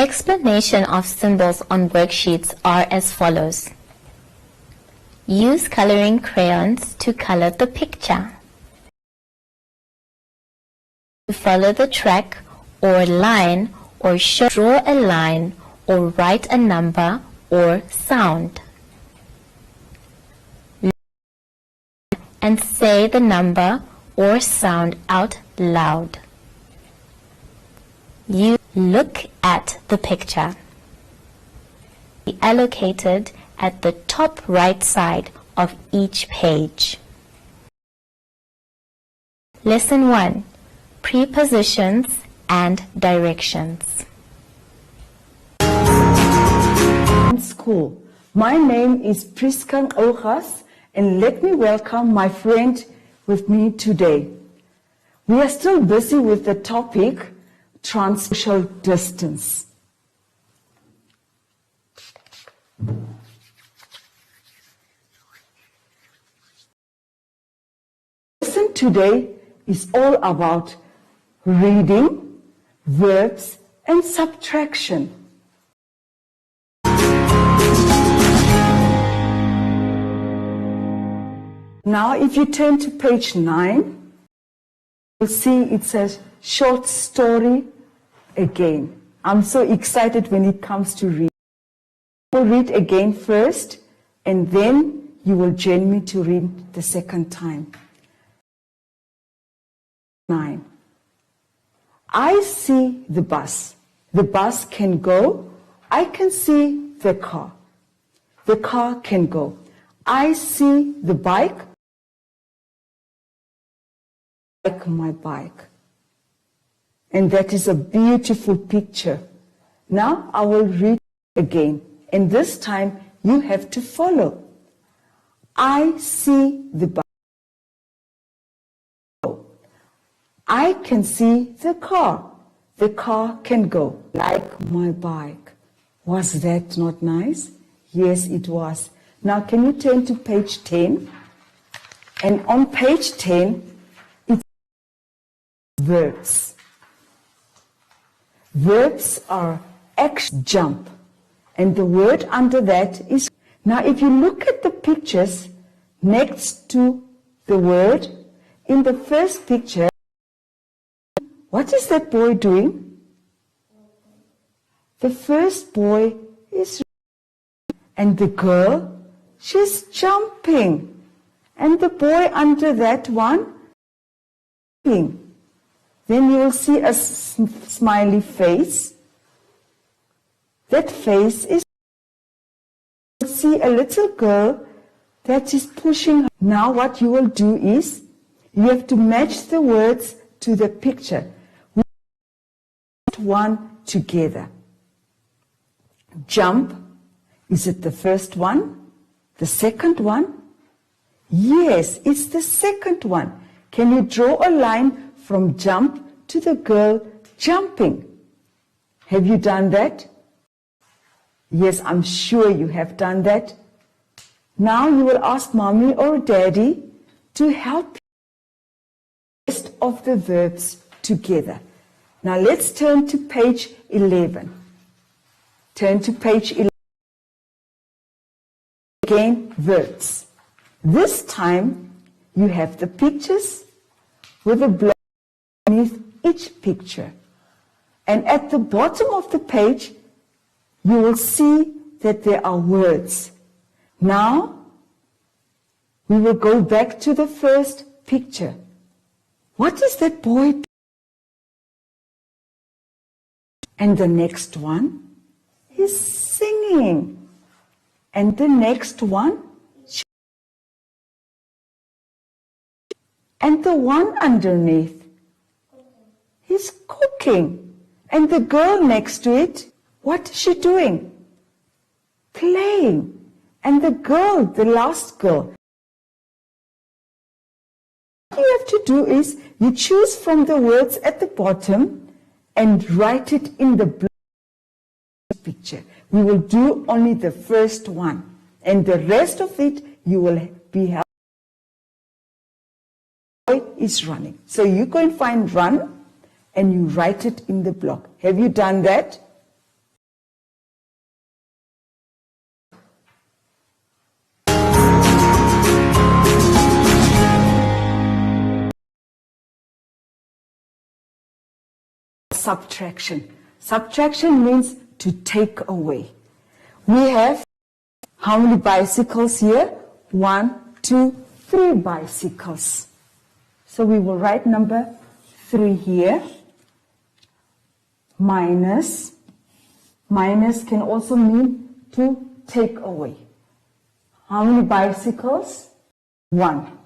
Explanation of symbols on worksheets are as follows. Use coloring crayons to color the picture. To follow the track or line or draw a line or write a number or sound. And say the number or sound out loud. You look at the picture. Be allocated at the top right side of each page. Lesson 1. Prepositions and directions. School. My name is Preschool, and let me welcome my friend with me today. We are still busy with the topic social distance. Lesson today is all about reading, verbs, and subtraction. Now, if you turn to page 9, you'll see it says short story again. I'm so excited when it comes to reading. We'll read again first, and then you will join me to read the second time. 9. I see the bus. The bus can go. I can see the car. The car can go. I see the bike. Like my bike. And that is a beautiful picture. Now I will read again. And this time you have to follow. I see the bike. I can see the car. The car can go. Like my bike. Was that not nice? Yes, it was. Now can you turn to page 10? And on page 10, verbs. Verbs are action, jump, and the word under that is. Now if you look at the pictures next to the word, in the first picture, what is that boy doing? The first boy is, and the girl, she's jumping, and the boy under that one, jumping. Then you will see a smiley face. That face is, you will see a little girl that is pushing. Now what you will do is, you have to match the words to the picture. We put one together. Jump, is it the first one? The second one? Yes, it's the second one. Can you draw a line from jump to the girl jumping? Have you done that? Yes, I'm sure you have done that. Now you will ask mommy or daddy to help you the rest of the verbs together. Now let's turn to page 11. Turn to page 11. Again, verbs. This time you have the pictures with a block beneath each picture. And at the bottom of the page, you will see that there are words. Now, we will go back to the first picture. What is that boy? And the next one is singing. And the next one, and the one underneath is cooking. And the girl next to it, what is she doing? Playing. And the girl, the last girl. What you have to do is, you choose from the words at the bottom and write it in the picture. We will do only the first one. And the rest of it, you will be helped. Is running. So you go and find run and you write it in the block. Have you done that? subtraction. Subtraction means to take away. We have how many bicycles here? 1, 2, 3 bicycles. So we will write number 3 here. Minus can also mean to take away. How many bicycles? 1.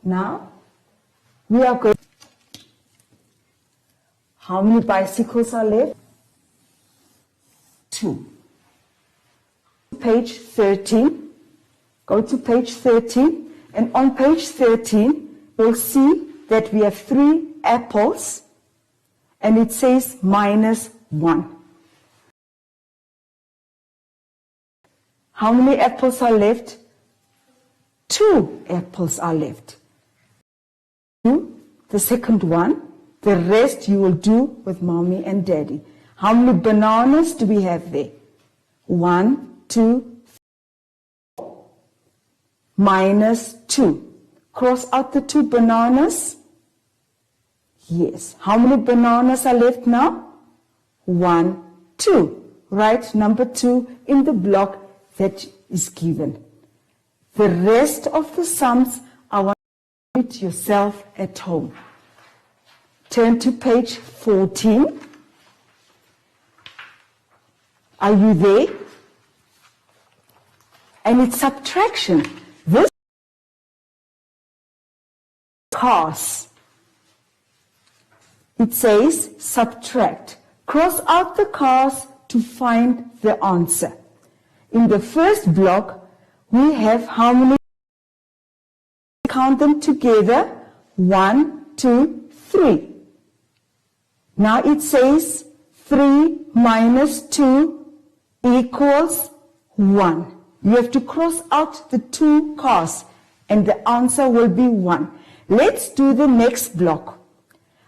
Now, we are going. How many bicycles are left? 2. Page 13. Go to page 13. And on page 13, you'll see that we have 3 apples. And it says minus 1. How many apples are left? 2 apples are left. The second one, the rest you will do with mommy and daddy. How many bananas do we have there? 1, 2, 4. Minus 2. Cross out the 2 bananas. Yes. How many bananas are left now? 1, 2. Write number 2 in the block that is given. The rest of the sums I want you to do it yourself at home. Turn to page 14. Are you there? And it's subtraction. This cars. It says subtract. Cross out the cars to find the answer. In the first block, we have how many? Count them together. 1, 2, 3. Now it says 3 minus 2 equals 1. You have to cross out the 2 cars and the answer will be 1. Let's do the next block.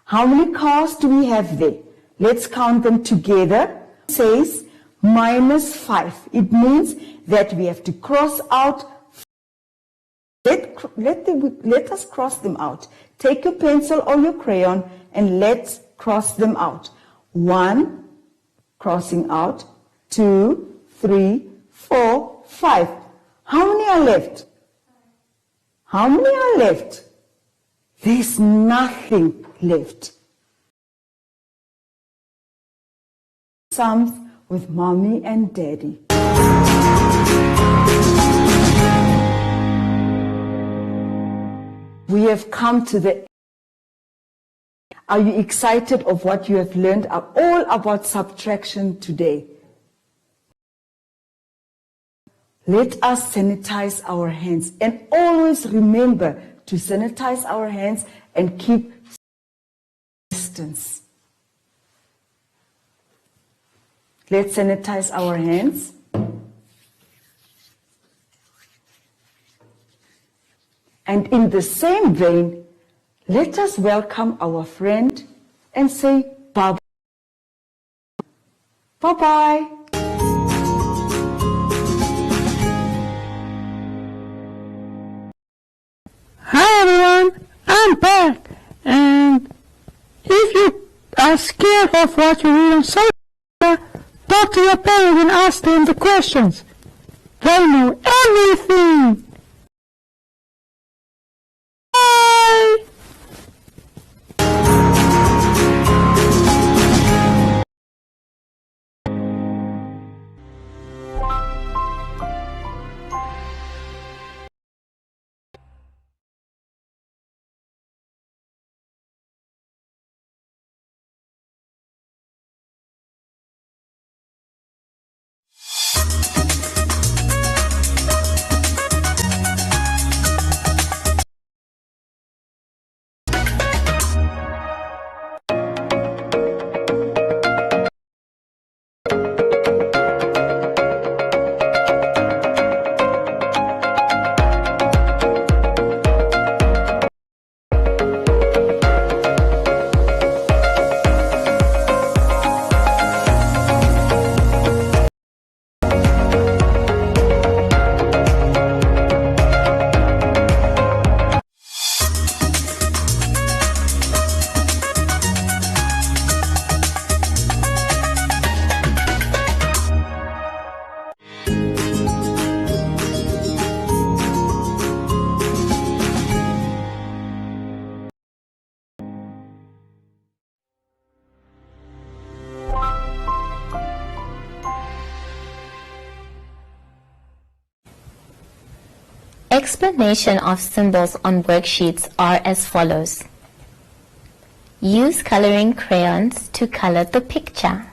How many cars do we have there? Let's count them together. It says minus 5. It means that we have to cross out. Let us cross them out. Take your pencil or your crayon and let's cross them out. 1, crossing out. 2, 3, 4, 5. How many are left? How many are left? There's nothing left. Sums with mommy and daddy. We have come to the end. Are you excited of what you have learned all about subtraction today? Let us sanitize our hands and always remember to sanitize our hands and keep distance. Let's sanitize our hands. And in the same vein, let us welcome our friend and say bye-bye. Bye-bye. Hi everyone, I'm back, and if you are scared of what you read on social media, talk to your parents and ask them the questions. They know everything. Bye! explanation of symbols on worksheets are as follows. Use coloring crayons to color the picture.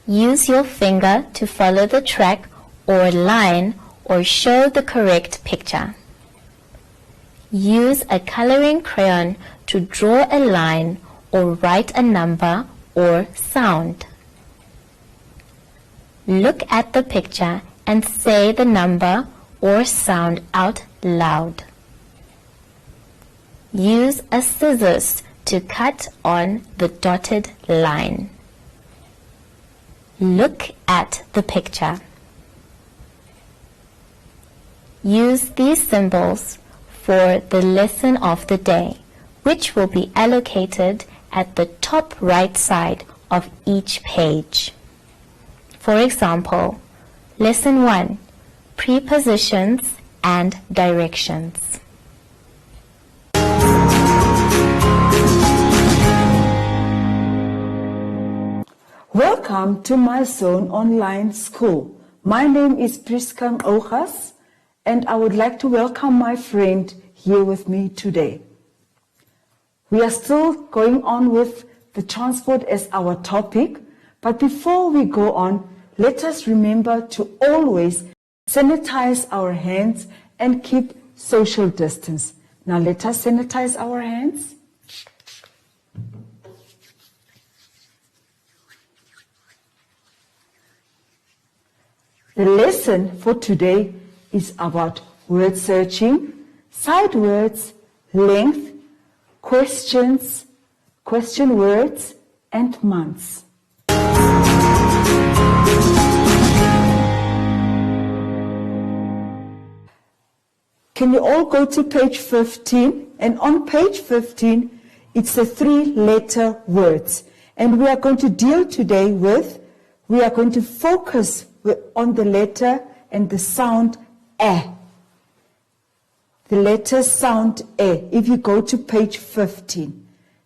Use your finger to follow the track or line or show the correct picture. Use a coloring crayon to draw a line or write a number or sound. Look at the picture and say the number or sound out loud. Use a scissors to cut on the dotted line. Look at the picture. Use these symbols for the lesson of the day, which will be allocated at the top right side of each page. For example, Lesson 1, Prepositions and Directions. Welcome to my Zone Online School. My name is Preschool, and I would like to welcome my friend here with me today. We are still going on with the transport as our topic, but before we go on, let us remember to always sanitize our hands and keep social distance. Now let us sanitize our hands. The lesson for today is about word searching, sight words, length, questions, question words, and months. Can you all go to page 15? And on page 15, it's the 3-letter words. And we are going to deal today with, we are going to focus on the letter and the sound A. The letter sound A, if you go to page 15.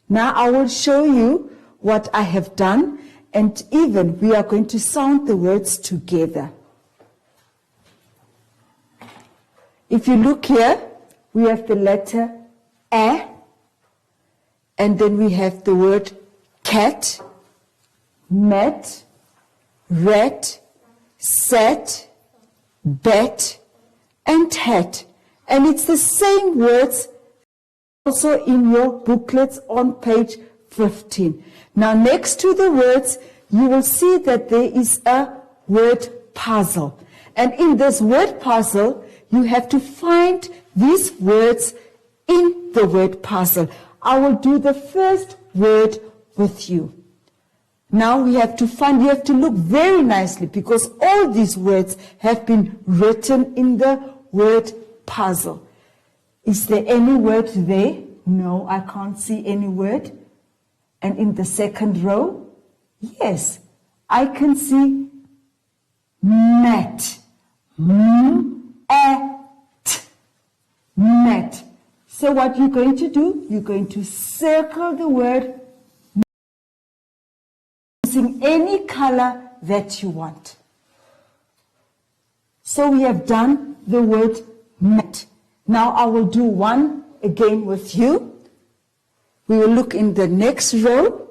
Now I will show you what I have done, and even we are going to sound the words together. If you look here, we have the letter A, and then we have the word cat, mat, rat, sat, bat, and hat. And it's the same words also in your booklets on page 15. Now next to the words, you will see that there is a word puzzle. And in this word puzzle, you have to find these words in the word puzzle. I will do the first word with you. Now we have to find, you have to look very nicely because all these words have been written in the word puzzle. Is there any word there? No, I can't see any word. And in the second row, yes, I can see mat. Mat. So what you're going to do, you're going to circle the word using any color that you want. So we have done the word mat. Now I will do one again with you. We will look in the next row.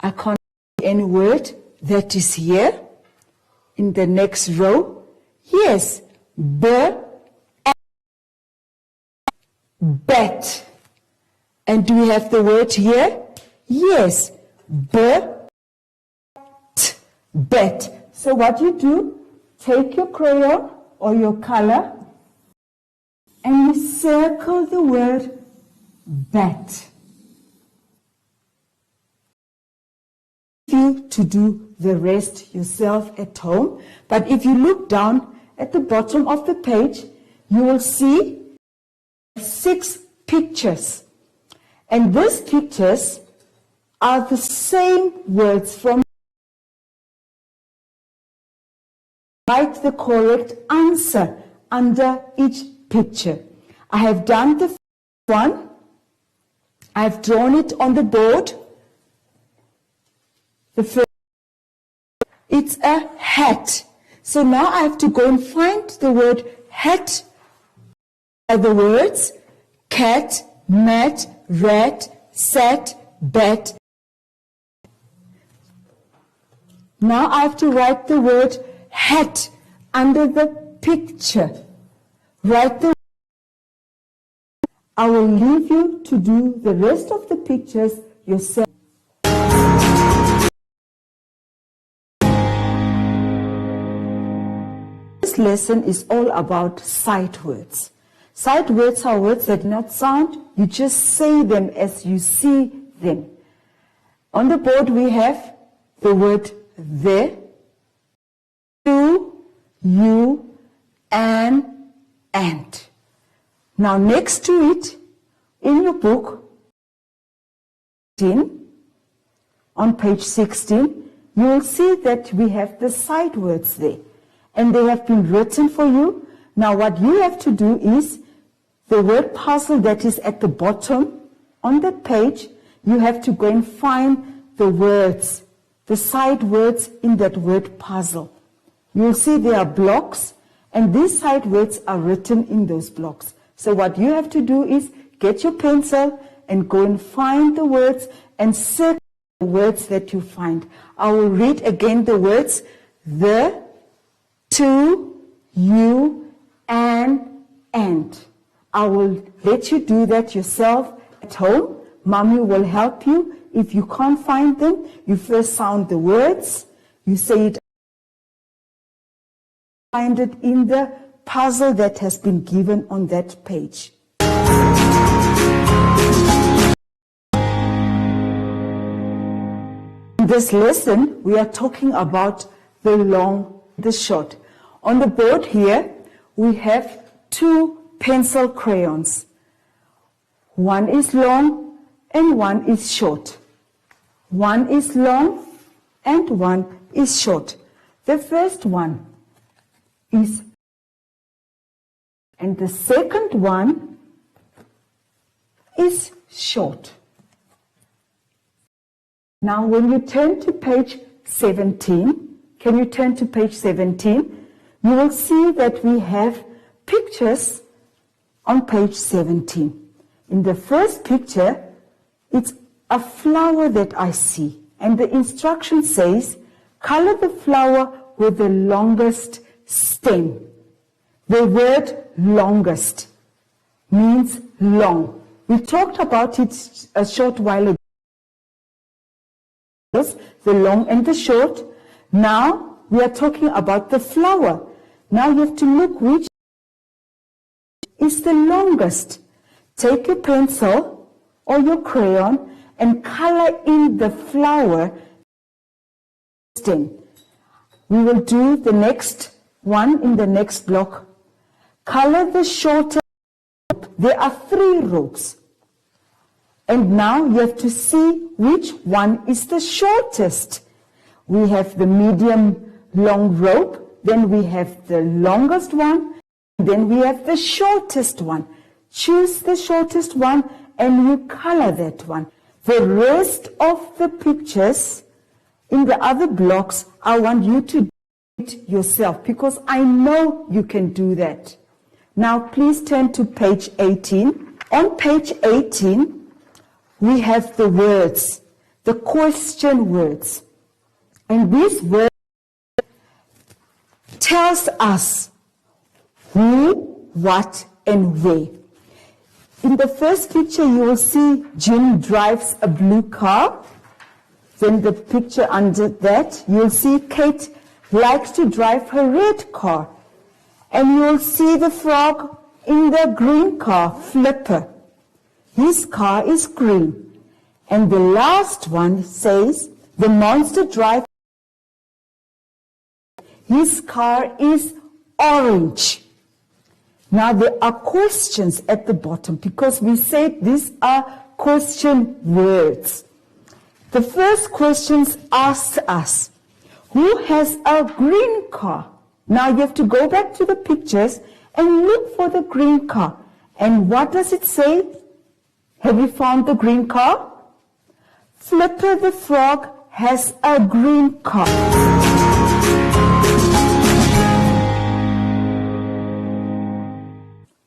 I can't see any word that is here. In the next row, yes, bat. And do we have the word here? Yes, bat. So what you do, take your crayon or your color and you circle the word bat. You to do the rest yourself at home, but if you look down at the bottom of the page, you will see 6 pictures, and these pictures are the same words from. Write the correct answer under each picture. I have done the first one. I have drawn it on the board. The first, it's a hat. So now I have to go and find the word hat are the words cat, mat, rat, sat, bat. Now I have to write the word hat under the picture. Write the I will leave you to do the rest of the pictures yourself. This lesson is all about sight words. Sight words are words that do not sound, you just say them as you see them. On the board we have the word the, to, you, and. Now next to it, in your book, on page 16, you will see that we have the sight words there. And they have been written for you. Now what you have to do is, the word puzzle that is at the bottom on that page, you have to go and find the words, the sight words in that word puzzle. You'll see there are blocks, and these sight words are written in those blocks. So what you have to do is get your pencil and go and find the words and circle the words that you find. I will read again the words, the, to, you, and. I will let you do that yourself at home. Mommy will help you. If you can't find them, you first sound the words. You say it. Find it in the puzzle that has been given on that page. In this lesson, we are talking about the long, the short. On the board here, we have 2 pencil crayons. One is long and one is short. One is long and one is short. The first one is, and the second one is short. Now when you turn to page 17, can you turn to page 17? You will see that we have pictures on page 17. In the first picture, it's a flower that I see. And the instruction says, color the flower with the longest stem. The word longest means long. We talked about it a short while ago. The long and the short. Now we are talking about the flower. Now you have to look which is the longest. Take your pencil or your crayon and color in the flower stem. We will do the next one in the next block. Color the shorter rope. There are 3 ropes. And now you have to see which one is the shortest. We have the medium long rope, then we have the longest one, then we have the shortest one. Choose the shortest one and you color that one. The rest of the pictures in the other blocks, I want you to do it yourself because I know you can do that. Now please turn to page 18. On page 18, we have the words, the question words. And these words tells us who, what, and where. In the first picture, you will see Jim drives a blue car. Then the picture under that, you'll see Kate likes to drive her red car. And you'll see the frog in the green car, Flipper. His car is green. And the last one says, the monster drives. His car is orange. Now there are questions at the bottom because we said these are question words. The first questions asked us, who has a green car? Now you have to go back to the pictures and look for the green car. And what does it say? Have you found the green car? Flipper the frog has a green car.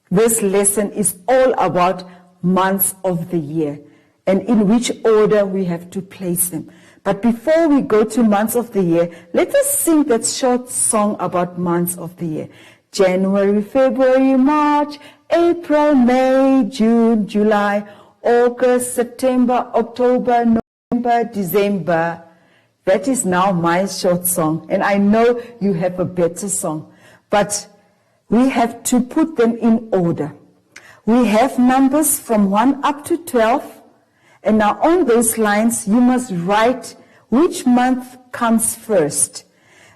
This lesson is all about months of the year and in which order we have to place them. But before we go to months of the year, let us sing that short song about months of the year. January, February, March, April, May, June, July, August, September, October, November, December. That is now my short song, and I know you have a better song. But we have to put them in order. We have numbers from 1 up to 12, and now on those lines you must write which month comes first.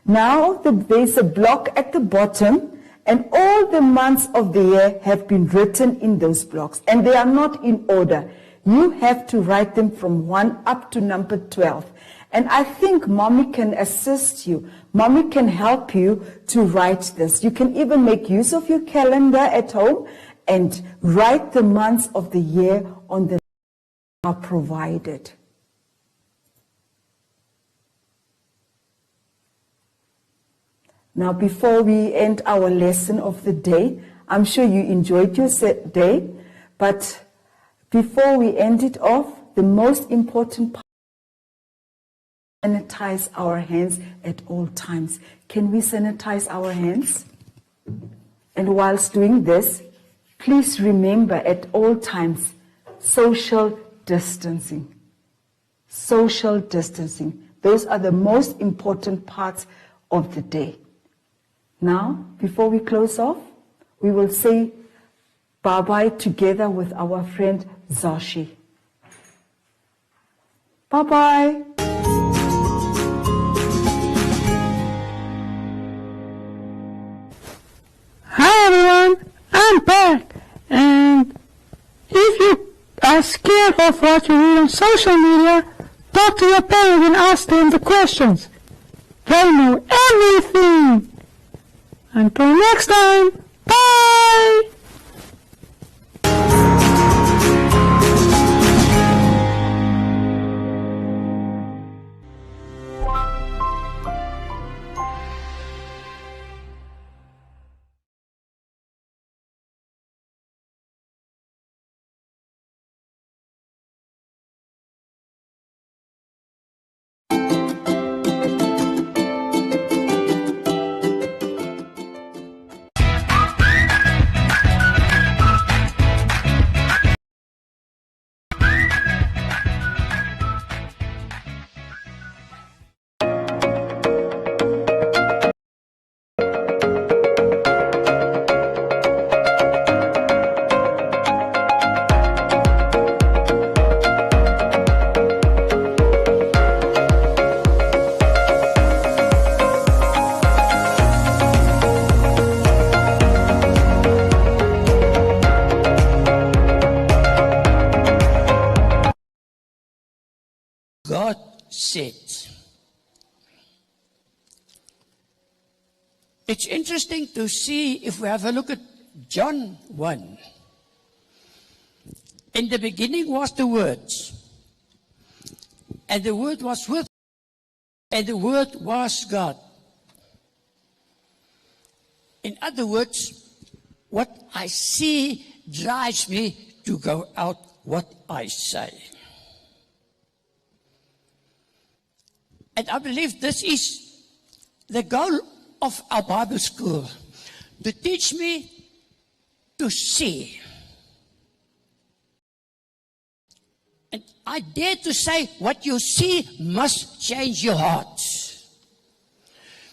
Now there's a block at the bottom, and all the months of the year have been written in those blocks, and they are not in order. You have to write them from 1 up to number 12. And I think Mommy can assist you. Mommy can help you to write this. You can even make use of your calendar at home and write the months of the year on the are provided. Now, before we end our lesson of the day, I'm sure you enjoyed your day, but before we end it off, the most important part, sanitize our hands at all times. Can we sanitize our hands? And whilst doing this, please remember at all times, social distancing. Social distancing. Those are the most important parts of the day. Now, before we close off, we will say bye-bye together with our friend Zashi. Bye-bye. Hi everyone, I'm back, and if you are scared of what you read on social media, talk to your parents and ask them the questions. They know everything. Until next time, bye! God said. It's interesting to see if we have a look at John 1. In the beginning was the Word, and the Word was with, and the Word was God. In other words, what I see drives me to go out what I say. And I believe this is the goal of our Bible school, to teach me to see. And I dare to say what you see must change your heart.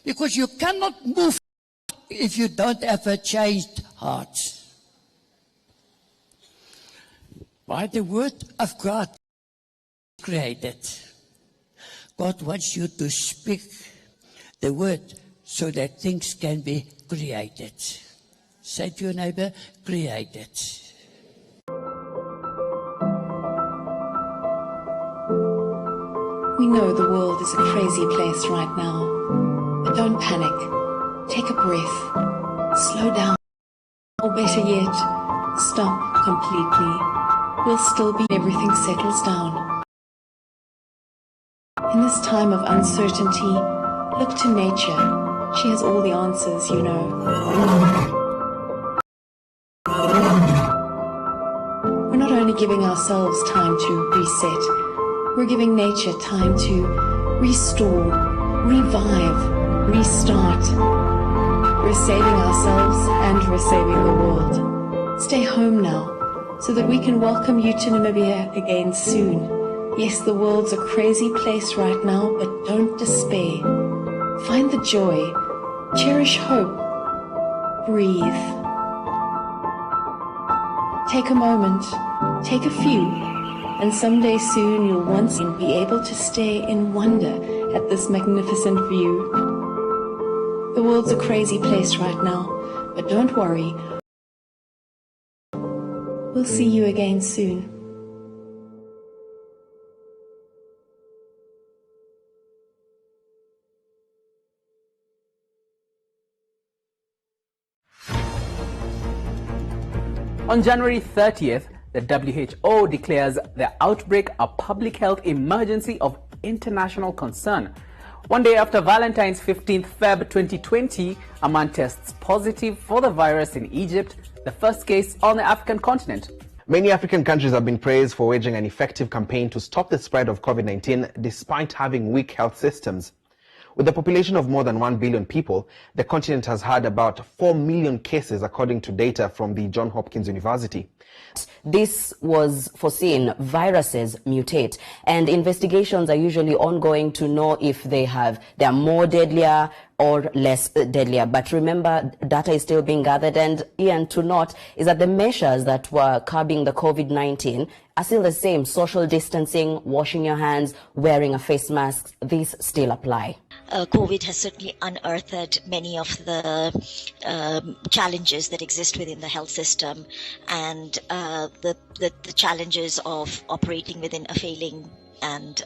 Because you cannot move if you don't have a changed heart. By the word of God created. God wants you to speak the word so that things can be created. Say to your neighbor, created. We know the world is a crazy place right now, but don't panic. Take a breath, slow down, or better yet, stop completely. We'll still be everything settles down. In this time of uncertainty, look to nature. She has all the answers, you know. giving ourselves time to reset. We're giving nature time to restore, revive, restart. We're saving ourselves and we're saving the world. Stay home now so that we can welcome you to Namibia again soon. Yes, the world's a crazy place right now, but don't despair. Find the joy, cherish hope, breathe. Take a moment, take a few, and someday soon you'll once again be able to stare in wonder at this magnificent view. The world's a crazy place right now, but don't worry. We'll see you again soon. On January 30th, the WHO declares the outbreak a public health emergency of international concern. One day after Valentine's 15th Feb 2020, a man tests positive for the virus in Egypt, the first case on the African continent. Many African countries have been praised for waging an effective campaign to stop the spread of COVID-19 despite having weak health systems. With a population of more than 1 billion people, the continent has had about 4 million cases according to data from the Johns Hopkins University. This was foreseen. Viruses mutate, and investigations are usually ongoing to know if they are more deadlier or less deadlier. But remember, data is still being gathered, and Ian, to note is that the measures that were curbing the COVID-19 are still the same. Social distancing, washing your hands, wearing a face mask, these still apply. COVID has certainly unearthed many of the challenges that exist within the health system, and the challenges of operating within a failing and